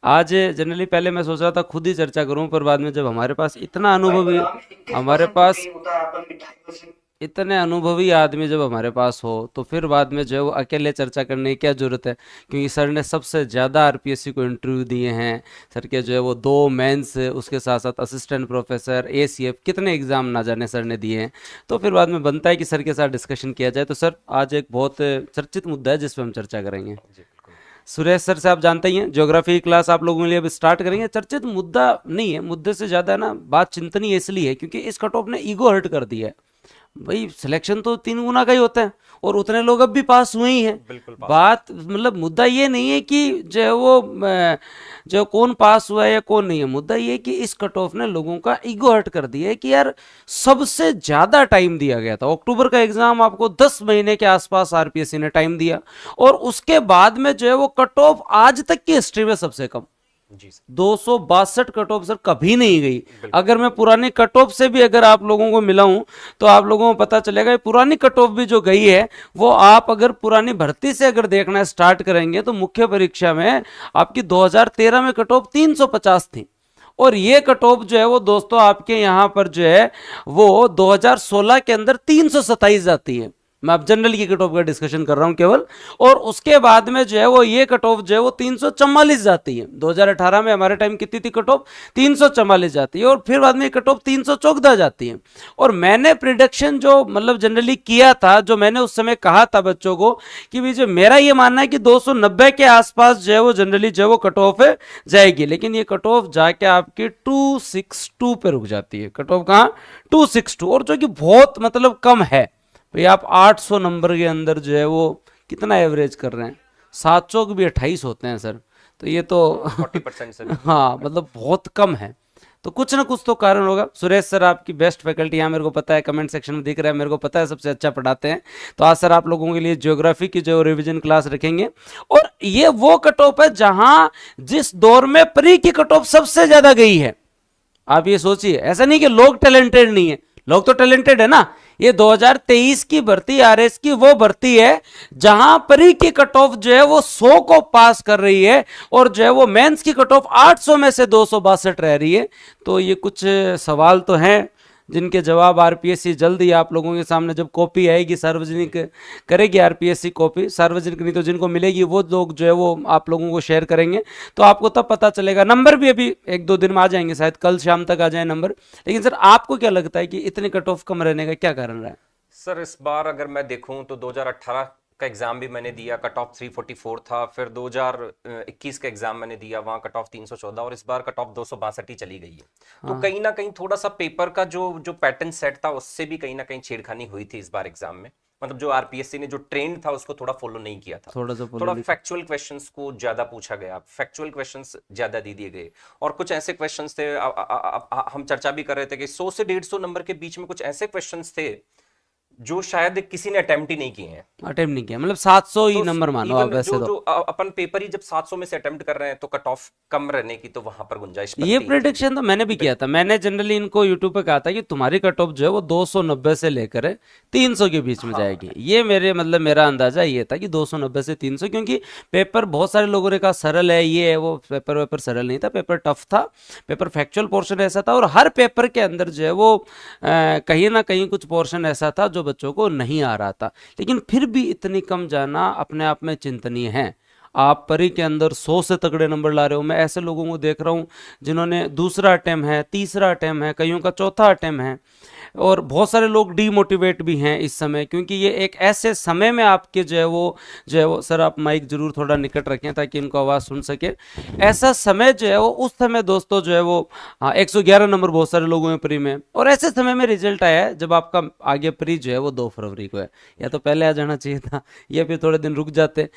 आज जनरली पहले मैं सोच रहा था खुद ही चर्चा करूं, पर बाद में जब हमारे पास इतना अनुभवी, हमारे पास इतने अनुभवी आदमी जब हमारे पास हो, तो फिर बाद में जो है वो अकेले चर्चा करने की क्या जरूरत है, क्योंकि सर ने सबसे ज़्यादा आरपीएससी को इंटरव्यू दिए हैं। सर के जो है वो 2 मेंस, उसके साथ साथ असिस्टेंट प्रोफेसर, एसीएफ, कितने एग्जाम ना जाने सर ने दिए हैं। तो फिर बाद में बनता है कि सर के साथ डिस्कशन किया जाए। तो सर आज एक बहुत चर्चित मुद्दा है जिस पर हम चर्चा करेंगे। जी बिल्कुल। सुरेश सर से आप जानते ही हैं, ज्योग्राफी क्लास आप लोगों के लिए अब स्टार्ट करेंगे। चर्चित मुद्दा नहीं है, मुद्दे से ज़्यादा ना बात चिंतनीय इसलिए है क्योंकि इस कट ऑफ ने ईगो हर्ट कर दिया है। भाई सिलेक्शन तो 3 गुना का ही होता है और उतने लोग अब भी पास हुए ही हैं। बिल्कुल पास हुए। बात मतलब मुद्दा ये नहीं है कि जो है वो जो कौन पास हुआ है या कौन नहीं है, मुद्दा ये है कि इस कट ऑफ ने लोगों का ईगो हर्ट कर दिया है कि यार सबसे ज्यादा टाइम दिया गया था। अक्टूबर का एग्जाम आपको 10 महीने के आसपास आरपीएससी ने टाइम दिया, और उसके बाद में जो है वो कट ऑफ आज तक की हिस्ट्री में सबसे कम जी सर। 262 कट ऑफ सर कभी नहीं गई। बिल्कुल। अगर मैं पुरानी कट ऑफ से भी अगर आप लोगों को मिलाऊं तो आप लोगों को पता चलेगा ये पुरानी कट ऑफ भी जो गई है, वो आप अगर पुरानी भर्ती से अगर देखना स्टार्ट करेंगे तो मुख्य परीक्षा में आपकी 2013 में कट ऑफ 350 थी, और ये कट ऑफ जो है वो दोस्तों आपके यहाँ पर जो है वो 2016 के अंदर 327 आती है। मैं अब जनरल की कट ऑफ का डिस्कशन कर रहा हूं केवल। और उसके बाद में जो है वो ये कट ऑफ जो है वो 344 जाती है। 2018 में हमारे टाइम कितनी थी कट ऑफ? 344 जाती है, और फिर बाद में कट ऑफ 314 जाती है। और मैंने प्रिडिक्शन जो मतलब जनरली किया था, जो मैंने उस समय कहा था बच्चों को कि भी जो मेरा ये मानना है कि 290 के आसपास जो है वो जनरली जो है वो कट ऑफ जाएगी, लेकिन ये कट ऑफ जाके आपकी 262 पे रुक जाती है। कट ऑफ कहाँ? 262, और जो कि बहुत मतलब कम है। भाई आप 800 नंबर के अंदर जो है वो कितना एवरेज कर रहे हैं? 700 के भी 28 होते हैं सर, तो ये तो 40% से भी कम हाँ है। मतलब बहुत कम है। तो कुछ ना कुछ तो कारण होगा। सुरेश सर आपकी बेस्ट फैकल्टी यहाँ मेरे को पता है, कमेंट सेक्शन में दिख रहा है, मेरे को पता है सबसे अच्छा पढ़ाते हैं। तो आज सर आप लोगों के लिए ज्योग्राफी की जो रिवीजन क्लास रखेंगे, और ये वो कट ऑफ है जहां जिस दौर में प्री की कट ऑफ सबसे ज्यादा गई है। आप ये सोचिए, ऐसा नहीं कि लोग टैलेंटेड नहीं है, लोग तो टैलेंटेड है ना। ये 2023 की भर्ती आरएस की वो भर्ती है जहां परी की कट ऑफ जो है वो 100 को पास कर रही है, और जो है वो मेंस की कट ऑफ 800 में से 262 रह रही है। तो ये कुछ सवाल तो हैं जिनके जवाब आरपीएससी जल्द ही आप लोगों के सामने जब कॉपी आएगी, सार्वजनिक करेगी आरपीएससी कॉपी, सार्वजनिक नहीं तो जिनको मिलेगी वो लोग जो है वो आप लोगों को शेयर करेंगे, तो आपको तब पता चलेगा। नंबर भी अभी 1-2 दिन में आ जाएंगे, शायद कल शाम तक आ जाए नंबर। लेकिन सर आपको क्या लगता है कि इतने कट ऑफ कम रहने का क्या कारण रहा है? सर इस बार अगर मैं देखूं तो 2018 का एग्जाम भी मैंने दिया, कट ऑफ 344 था। फिर 2021 का एग्जाम मैंने दिया, वहां कट ऑफ 314, और इस बार कट ऑफ 262 ही चली गई है। तो हाँ, कहीं ना कहीं थोड़ा सा पेपर का जो जो पैटर्न सेट था उससे भी कहीं ना कहीं छेड़खानी हुई थी इस बार एग्जाम में। मतलब जो आरपीएससी ने जो ट्रेंड था उसको थोड़ा फॉलो नहीं किया था। थोड़ा सा बोलो थोड़ा नहीं। फैक्चुअल क्वेश्चंस को ज्यादा पूछा गया, फैक्चुअल क्वेश्चंस ज्यादा दे दिए गए। और कुछ ऐसे क्वेश्चंस थे, हम चर्चा भी कर रहे थे कि 100 से 150 नंबर के बीच में कुछ ऐसे क्वेश्चंस थे जो शायद किसी ने अटेम्प्ट ही नहीं किए हैं। अटेम्प्ट नहीं किया, मतलब 700 ही तो नंबर मानो आप इवन वैसे जो तो। जो अपन पेपर ही जब 700 में से अटेम्प्ट कर रहे हैं तो कट ऑफ कम रहने की तो वहां पर गुंजाइश ये बनती ही थी। प्रिडिक्शन तो मैंने भी किया था। बिल्कुल। मैंने जनरली इनको यूट्यूब पे कहा था कि तुम्हारी कट ऑफ जो है वो 290 से लेकर 300 के बीच में हाँ। जाएगी। ये मेरे मतलब मेरा अंदाजा ये था कि 290 से 300, क्योंकि पेपर बहुत सारे लोगों ने कहा सरल है, ये है वो। पेपर वेपर सरल नहीं था, पेपर टफ था। पेपर फैक्चुअल पोर्शन ऐसा था, और हर पेपर के अंदर जो है वो कहीं ना कहीं कुछ पोर्शन ऐसा था जो बच्चों को नहीं आ रहा था। लेकिन फिर भी इतनी कम जाना अपने आप में चिंतनीय है। आप परी के अंदर 100 से तगड़े नंबर ला रहे हो। मैं ऐसे लोगों को देख रहा हूँ जिन्होंने दूसरा अटेम्प्ट है, तीसरा अटेम्प्ट है, कईयों का चौथा अटेम्प्ट है। और बहुत सारे लोग डीमोटिवेट भी हैं इस समय, क्योंकि ये एक ऐसे समय में आपके जो है वो सर आप माइक जरूर थोड़ा निकट रखें ताकि इनको आवाज़ सुन सके। ऐसा समय जो है वो उस समय दोस्तों जो है वो 111 नंबर बहुत सारे लोगों में प्री में, और ऐसे समय में रिजल्ट आया है जब आपका आगे प्री जो है वो 2 फरवरी को है। या तो पहले आ जाना चाहिए था, या फिर थोड़े दिन रुक जाते।